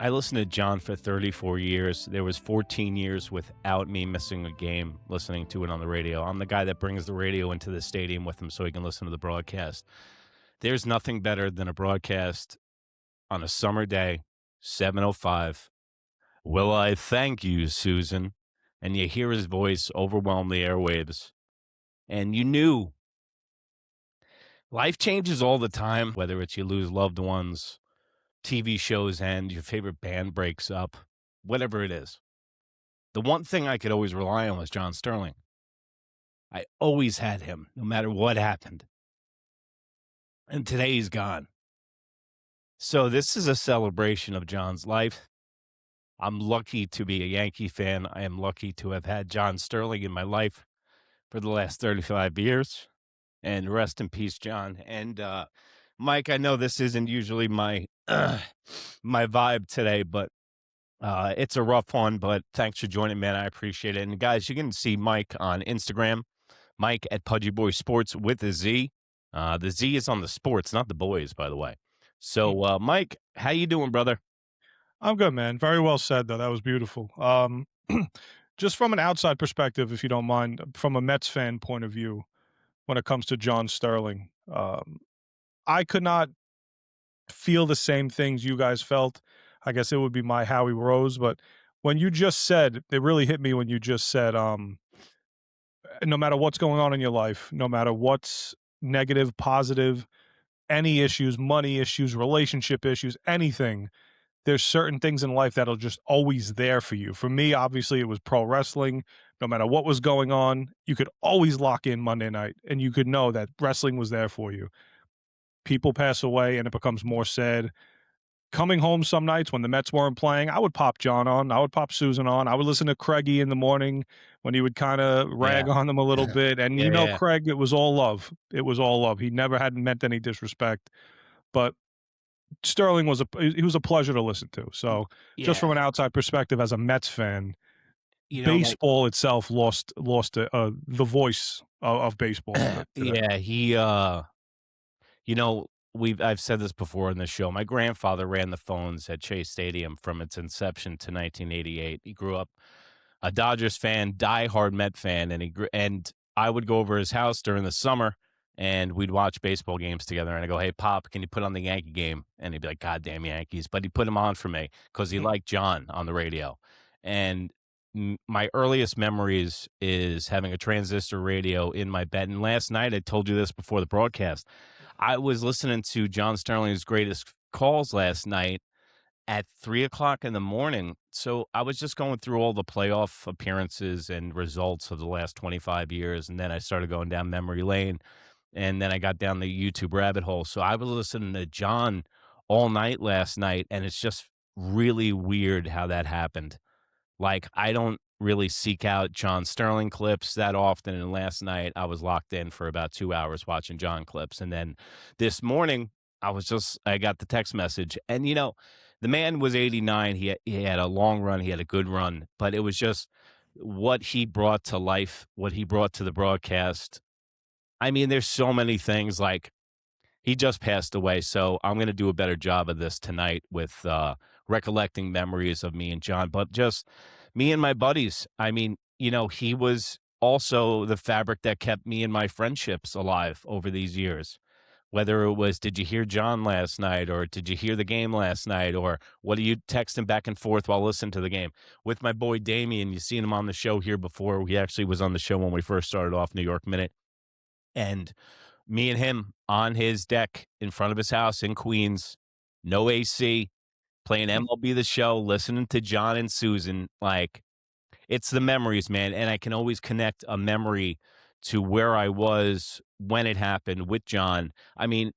I listened to John for 34 years. There was 14 years without me missing a game listening to it on the radio. I'm the guy that brings the radio into the stadium with him so he can listen to the broadcast. There's nothing better than a broadcast on a summer day, 7:05. Will I thank you, Susan? And you hear his voice overwhelm the airwaves. And you knew life changes all the time, whether it's you lose loved ones, TV shows end, your favorite band breaks up, whatever it is. The one thing I could always rely on was John Sterling. I always had him, no matter what happened. And today he's gone. So this is a celebration of John's life. I'm lucky to be a Yankee fan. I am lucky to have had John Sterling in my life for the last 35 years. And rest in peace, John. And Mike, I know this isn't usually my my vibe today, but it's a rough one. But thanks for joining, man. I appreciate it. And guys, you can see Mike on Instagram, Mike at Pudgy Boy Sports with a Z. The Z is on the sports, not the boys, by the way. So, Mike, how you doing, brother? I'm good, man. Very well said, though. That was beautiful. Just from an outside perspective, if you don't mind, from a Mets fan point of view, when it comes to John Sterling, I could not feel the same things you guys felt. I guess it would be my Howie Rose, but when you just said, it really hit me when you just said, no matter what's going on in your life, no matter what's negative, positive, any issues, money issues, relationship issues, anything, there's certain things in life that'll just always there for you. For me, obviously, it was pro wrestling. No matter what was going on, you could always lock in Monday night and you could know that wrestling was there for you. People pass away and it becomes more sad. Coming home some nights when the Mets weren't playing, I would pop John on. I would pop Susan on. I would listen to Craigie in the morning when he would kind of Yeah. rag on them a little bit. And Yeah, yeah. Craig, it was all love. It was all love. He never had meant any disrespect. But Sterling was he was a pleasure to listen to. So just Yeah. from an outside perspective, as a Mets fan, Like, baseball itself lost the voice of baseball today. yeah, I've said this before in the show. My grandfather ran the phones at Chase Stadium from its inception to 1988. He grew up a Dodgers fan, diehard Met fan, and I would go over his house during the summer and we'd watch baseball games together. And I go, "Hey, Pop, can you put on the Yankee game?" And he'd be like, "God damn Yankees!" But he put him on for me because he liked John on the radio. And my earliest memories is having a transistor radio in my bed. And last night, I told you this before the broadcast. I was listening to John Sterling's greatest calls last night at 3 o'clock in the morning. So I was just going through all the playoff appearances and results of the last 25 years. And then I started going down memory lane. And then I got down the YouTube rabbit hole. So I was listening to John all night last night. And it's just really weird how that happened. Like, I don't really seek out John Sterling clips that often, and last night, I was locked in for about 2 hours watching John clips, and then this morning, I got the text message, and, the man was 89, he had a long run, he had a good run, but it was just what he brought to life, what he brought to the broadcast. I mean, there's so many things, like, he just passed away, so I'm gonna do a better job of this tonight with, recollecting memories of me and John, but just me and my buddies. I mean, he was also the fabric that kept me and my friendships alive over these years. Whether it was, "Did you hear John last night?" or "Did you hear the game last night?" or "What are you texting back and forth while listening to the game?" With my boy Damien, you've seen him on the show here before. He actually was on the show when we first started off New York Minute. And me and him on his deck in front of his house in Queens, no AC, playing MLB The Show, listening to John and Susan. Like, it's the memories, man. And I can always connect a memory to where I was when it happened with John. I mean,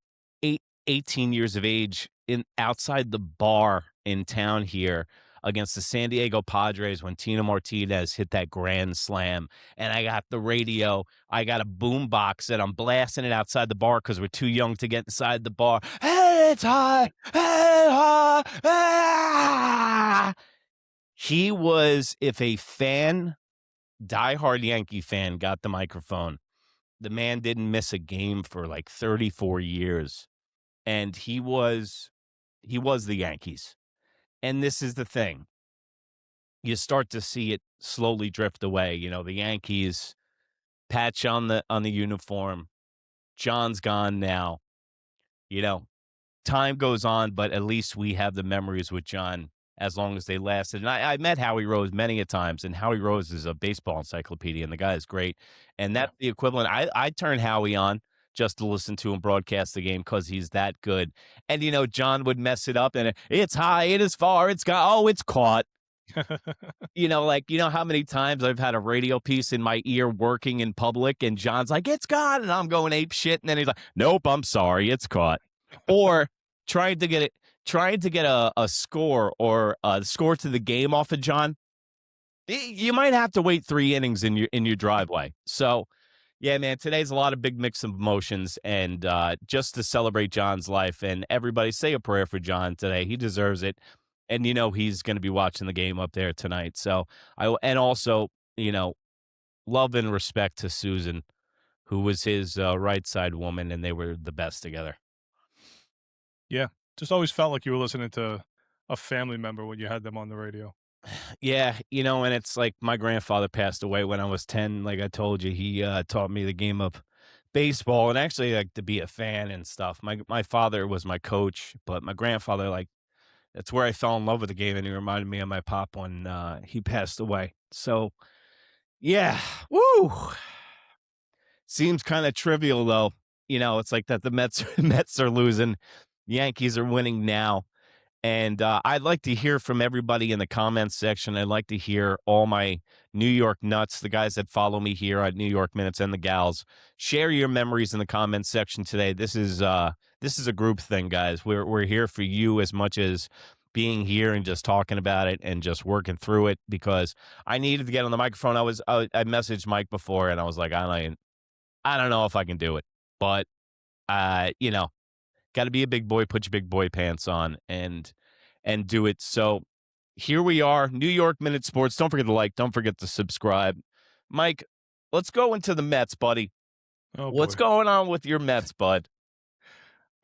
18 years of age outside the bar in town here against the San Diego Padres when Tino Martinez hit that grand slam. And I got the radio. I got a boom box and I'm blasting it outside the bar because we're too young to get inside the bar. Hey, it's high. Hey, high. Ah! He was, if a fan, diehard Yankee fan, got the microphone, the man didn't miss a game for like 34 years. And he was the Yankees. And this is the thing. You start to see it slowly drift away. The Yankees patch on the uniform. John's gone now. You know, Time goes on, but at least we have the memories with John as long as they lasted. And I met Howie Rose many a times, and Howie Rose is a baseball encyclopedia, and the guy is great. And Yeah. that's the equivalent. I turn Howie on just to listen to him broadcast the game because he's that good. And John would mess it up, and it's high, it is far, it's got it's caught. How many times I've had a radio piece in my ear working in public, and John's like, it's gone, and I'm going ape shit, and then he's like, nope, I'm sorry, it's caught. Or trying to get it, trying to get a score or a score to the game off of John. You might have to wait 3 innings in your driveway. So, yeah, man, today's a lot of big mix of emotions, and just to celebrate John's life, and everybody say a prayer for John today. He deserves it, and he's going to be watching the game up there tonight. So and also love and respect to Susan, who was his right side woman, and they were the best together. Yeah. Just always felt like you were listening to a family member when you had them on the radio. Yeah, and it's like my grandfather passed away when I was 10. Like I told you, he taught me the game of baseball and actually like to be a fan and stuff. My father was my coach, but my grandfather, like, that's where I fell in love with the game, and he reminded me of my pop when he passed away. So yeah, woo. Seems kind of trivial though. It's like that the Mets Mets are losing, Yankees are winning now. And I'd like to hear from everybody in the comments section. I'd like to hear all my New York nuts, the guys that follow me here at New York Minutes and the gals. Share your memories in the comments section today. This is a group thing, guys. We're here for you as much as being here and just talking about it and just working through it because I needed to get on the microphone. I messaged Mike before and I was like, I don't know if I can do it, but uh, you know, got to be a big boy, put your big boy pants on and do it. So here we are, New York Minute Sports. Don't forget to like, don't forget to subscribe. Mike, let's go into the Mets, buddy. Oh What's boy. going on with your Mets, bud?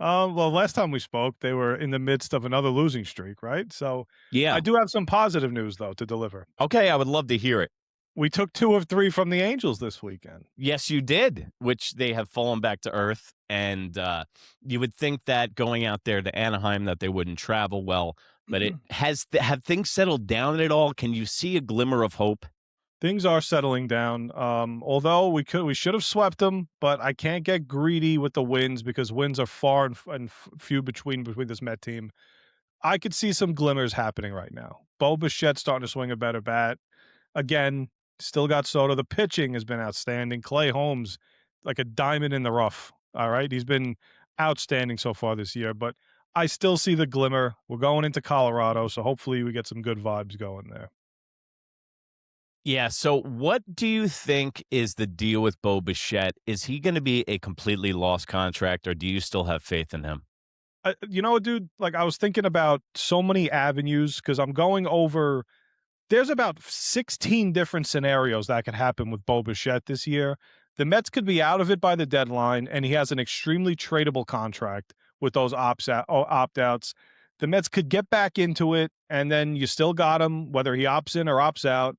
Well, last time we spoke, they were in the midst of another losing streak, right? So I Yeah. do have some positive news though to deliver. Okay, I would love to hear it. We took 2 of 3 from the Angels this weekend. Yes, you did, which they have fallen back to earth. And you would think that going out there to Anaheim that they wouldn't travel well, but have things settled down at all? Can you see a glimmer of hope? Things are settling down. Although we should have swept them, but I can't get greedy with the wins because wins are far and few between this Met team. I could see some glimmers happening right now. Bo Bichette's starting to swing a better bat. Again, still got Soto. The pitching has been outstanding. Clay Holmes, like a diamond in the rough. All right. He's been outstanding so far this year, but I still see the glimmer. We're going into Colorado, so hopefully we get some good vibes going there. Yeah. So, what do you think is the deal with Bo Bichette? Is he going to be a completely lost contract, or do you still have faith in him? You know what, dude? Like, I was thinking about so many avenues because I'm going over. There's about 16 different scenarios that could happen with Bo Bichette this year. The Mets could be out of it by the deadline, and he has an extremely tradable contract with those opt outs. The Mets could get back into it, and then you still got him, whether he opts in or opts out.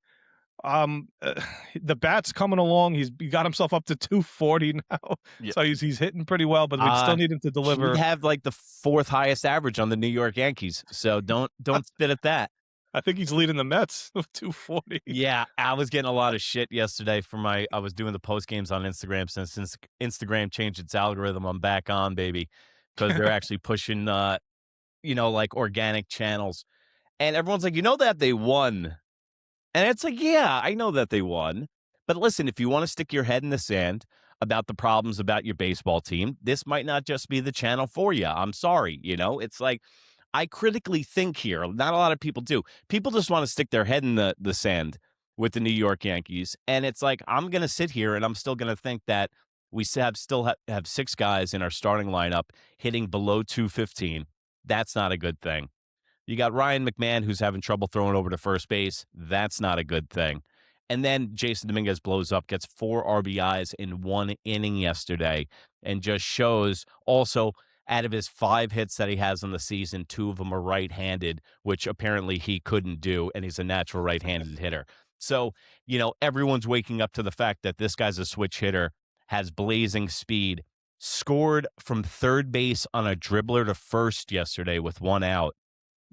Um, uh, the bat's coming along. He got himself up to 240 now, Yeah. so he's hitting pretty well. But we still need him to He'd deliver. have like the fourth highest average on the New York Yankees. So don't spit at that. I think he's leading the Mets with 240. Yeah, I was getting a lot of shit yesterday for I was doing the post games on Instagram since Instagram changed its algorithm. I'm back on, baby, because they're actually pushing like organic channels. And everyone's like, that they won. And it's like, yeah, I know that they won. But listen, if you want to stick your head in the sand about the problems about your baseball team, this might not just be the channel for you. I'm sorry. It's like I critically think here. Not a lot of people do. People just want to stick their head in the sand with the New York Yankees. And it's like, I'm going to sit here and I'm still going to think that we have 6 guys in our starting lineup hitting below 215. That's not a good thing. You got Ryan McMahon, who's having trouble throwing over to first base. That's not a good thing. And then Jason Dominguez blows up, gets 4 RBIs in 1 inning yesterday, and just shows also Out of his 5 hits that he has on the season, 2 of them are right-handed, which apparently he couldn't do, and he's a natural right-handed hitter. So, everyone's waking up to the fact that this guy's a switch hitter, has blazing speed, scored from third base on a dribbler to first yesterday with 1 out,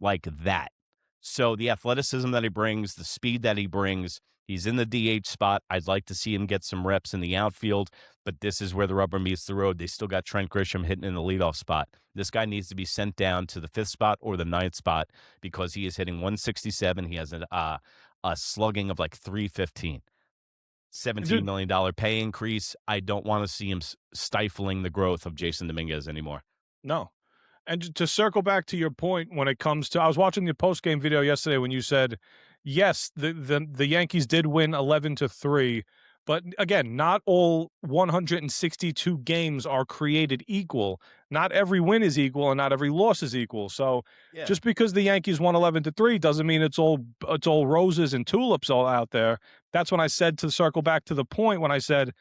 like that. So the athleticism that he brings, the speed that he brings, he's in the DH spot. I'd like to see him get some reps in the outfield, but this is where the rubber meets the road. They still got Trent Grisham hitting in the leadoff spot. This guy needs to be sent down to the 5th spot or the 9th spot because he is hitting 167. He has a slugging of like 315. $17 Dude, million pay increase. I don't want to see him stifling the growth of Jason Dominguez anymore. no. And to circle back to your point when it comes to, I was watching the post game video yesterday when you said, yes, the Yankees did win 11-3, but again, not all 162 games are created equal. Not every win is equal, and not every loss is equal. So Yeah. just because the Yankees won 11-3 doesn't mean it's all roses and tulips all out there. That's when I said, to circle back to the point, when I said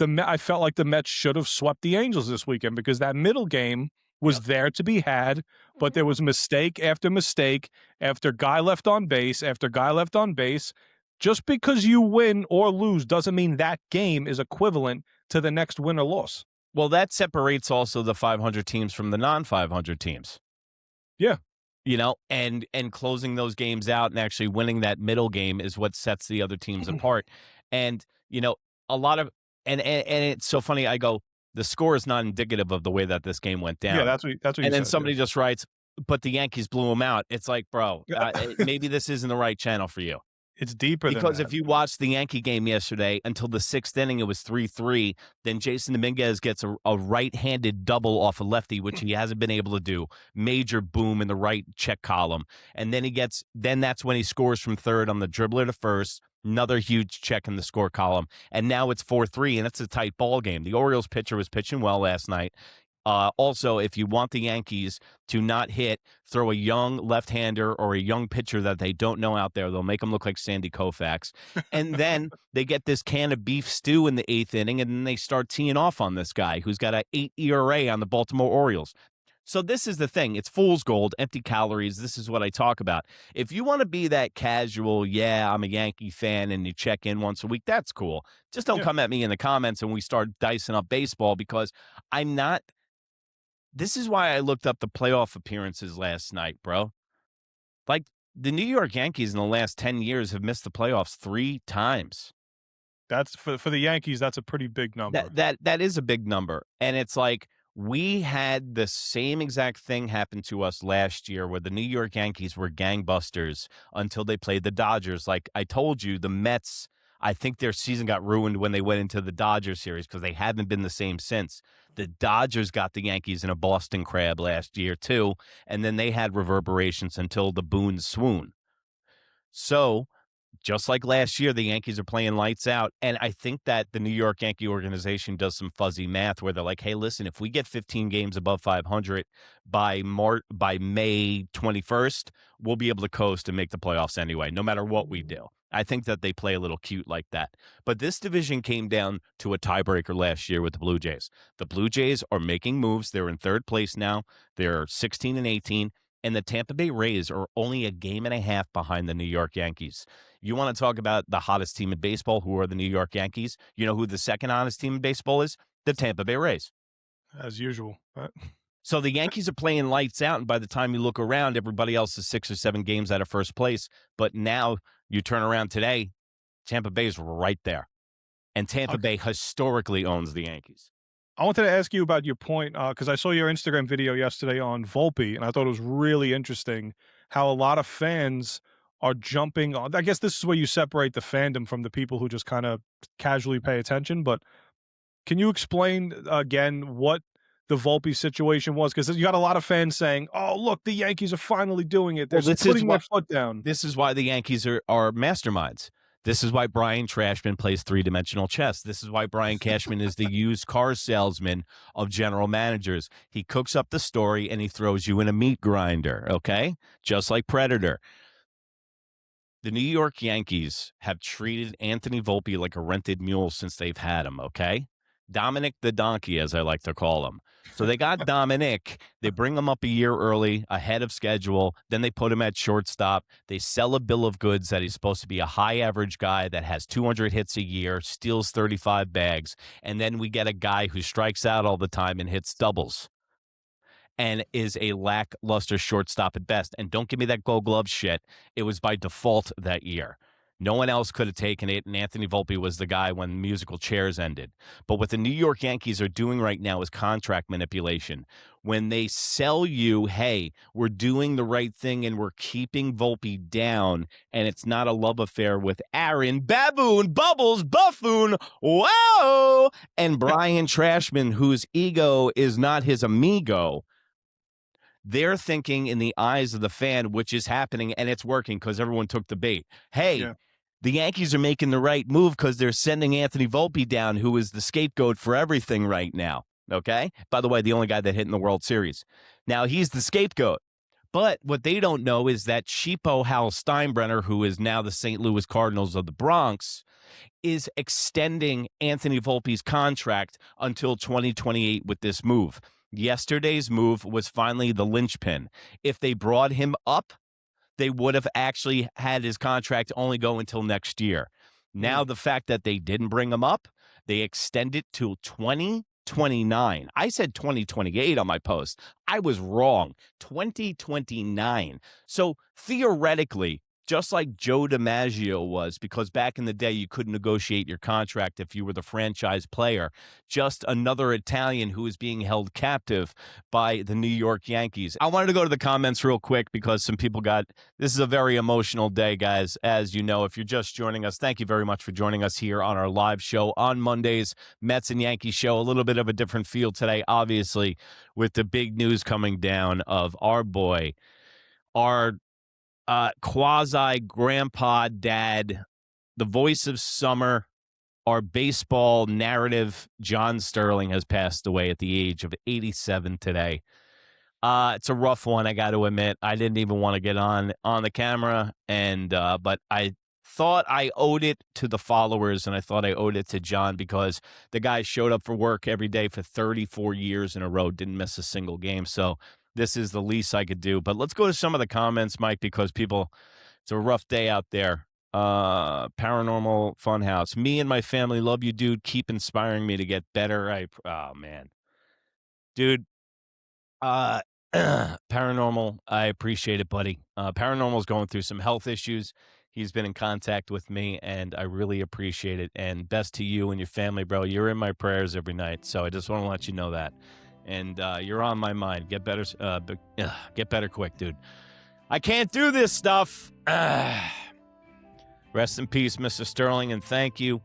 I felt like the Mets should have swept the Angels this weekend, because that middle game was Yep. there to be had, but there was mistake after mistake after guy left on base after guy left on base. Just because you win or lose doesn't mean that game is equivalent to the next win or loss. Well, that separates also the 500 teams from the non-500 teams. Yeah. And closing those games out and actually winning that middle game is what sets the other teams apart. And, a lot of and it's so funny. I go, the score is not indicative of the way that this game went Yeah, down. that's what you And then said. somebody just writes, but the Yankees blew them out. It's like, bro, Yeah. maybe this isn't the right channel for you. It's deeper than Because that. if you watch the Yankee game yesterday, until the 6th inning, it was 3-3. Then Jason Dominguez gets a right-handed double off a lefty, which he hasn't been able to do. Major boom in the right check column. And then that's when he scores from third on the dribbler to first. Another huge check in the score column. And now it's 4-3, and it's a tight ball game. The Orioles pitcher was pitching well last night. Also, if you want the Yankees to not throw a young left-hander or a young pitcher that they don't know out there. They'll make them look like Sandy Koufax. And then they get this can of beef stew in the 8th inning, and then they start teeing off on this guy who's got an 8 ERA on the Baltimore Orioles. So this is the thing. It's fool's gold, empty calories. This is what I talk about. If you want to be that casual, yeah, I'm a Yankee fan, and you check in once a week, that's cool. Just don't come at me in the comments and we start dicing up baseball, because I'm not. This is why I looked up the playoff appearances last night, bro. Like, the New York Yankees in the last 10 years have missed the playoffs 3 times. That's for the Yankees, that's a pretty big number. That is a big number. And it's like, we had the same exact thing happen to us last year, where the New York Yankees were gangbusters until they played the Dodgers. Like I told you, the Mets, I think their season got ruined when they went into the Dodgers series, because they haven't been the same since. The Dodgers got the Yankees in a Boston crab last year too, and then they had reverberations until the Boone swoon. So, just like last year, the Yankees are playing lights out. And I think that the New York Yankee organization does some fuzzy math where they're like, hey, listen, if we get 15 games above 500 by May 21st, we'll be able to coast and make the playoffs anyway, no matter what we do. I think that they play a little cute like that. But this division came down to a tiebreaker last year with the Blue Jays. The Blue Jays are making moves. They're in 3rd place now. They're 16-18. And the Tampa Bay Rays are only a game and a half behind the New York Yankees. You want to talk about the hottest team in baseball, who are the New York Yankees? You know who the second hottest team in baseball is? The Tampa Bay Rays. As usual. So the Yankees are playing lights out, and by the time you look around, everybody else is 6 or 7 games out of first place. But now you turn around today, Tampa Bay is right there. And Tampa Bay historically owns the Yankees. I wanted to ask you about your point, because I saw your Instagram video yesterday on Volpe, and I thought it was really interesting how a lot of fans are jumping on. I guess this is where you separate the fandom from the people who just kind of casually pay attention. But can you explain again what the Volpe situation was? Because you got a lot of fans saying, "Oh, look, the Yankees are finally doing it. They're putting their foot down." This is why the Yankees are masterminds. This is why Brian Trashman plays 3-dimensional chess. This is why Brian Cashman is the used car salesman of general managers. He cooks up the story and he throws you in a meat grinder, okay? Just like Predator. The New York Yankees have treated Anthony Volpe like a rented mule since they've had him, okay? Dominic the Donkey, as I like to call him. So they got Dominic. They bring him up a year early, ahead of schedule. Then they put him at shortstop. They sell a bill of goods that he's supposed to be a high average guy that has 200 hits a year, steals 35 bags. And then we get a guy who strikes out all the time and hits doubles and is a lackluster shortstop at best. And don't give me that gold glove shit. It was by default that year. No one else could have taken it, and Anthony Volpe was the guy when musical chairs ended. But what the New York Yankees are doing right now is contract manipulation. When they sell you, hey, we're doing the right thing and we're keeping Volpe down, and it's not a love affair with Aaron, Baboon, Bubbles, Buffoon, whoa, and Brian Trashman, whose ego is not his amigo. They're thinking in the eyes of the fan, which is happening, and it's working because everyone took the bait. Hey, the Yankees are making the right move because they're sending Anthony Volpe down, who is the scapegoat for everything right now. Okay? By the way, the only guy that hit in the World Series. Now, he's the scapegoat. But what they don't know is that cheapo Hal Steinbrenner, who is now the St. Louis Cardinals of the Bronx, is extending Anthony Volpe's contract until 2028 with this move. Yesterday's move was finally the linchpin. If they brought him up, they would have actually had his contract only go until next year. Now, the fact that they didn't bring him up, they extend it to 2029. I said 2028 on my post. I was wrong. 2029. So theoretically, just like Joe DiMaggio was, because back in the day, you couldn't negotiate your contract if you were the franchise player, just another Italian who is being held captive by the New York Yankees. I wanted to go to the comments real quick because some people this is a very emotional day, guys. As you know, if you're just joining us, thank you very much for joining us here on our live show on Mondays, Mets and Yankees show. A little bit of a different feel today, obviously, with the big news coming down of our boy, our quasi grandpa dad, the voice of summer, our baseball narrative, John Sterling, has passed away at the age of 87 today. It's a rough one, I got to admit. I didn't even want to get on the camera, and but I thought I owed it to the followers, and I thought I owed it to John because the guy showed up for work every day for 34 years in a row, didn't miss a single game. So this is the least I could do. But let's go to some of the comments, Mike, because it's a rough day out there. Paranormal Funhouse. Me and my family love you, dude. Keep inspiring me to get better. Oh, man. Dude, Paranormal, I appreciate it, buddy. Paranormal's going through some health issues. He's been in contact with me, and I really appreciate it. And best to you and your family, bro. You're in my prayers every night, so I just want to let you know that. And you're on my mind. Get better quick, dude. I can't do this stuff. Rest in peace, Mr. Sterling, and thank you.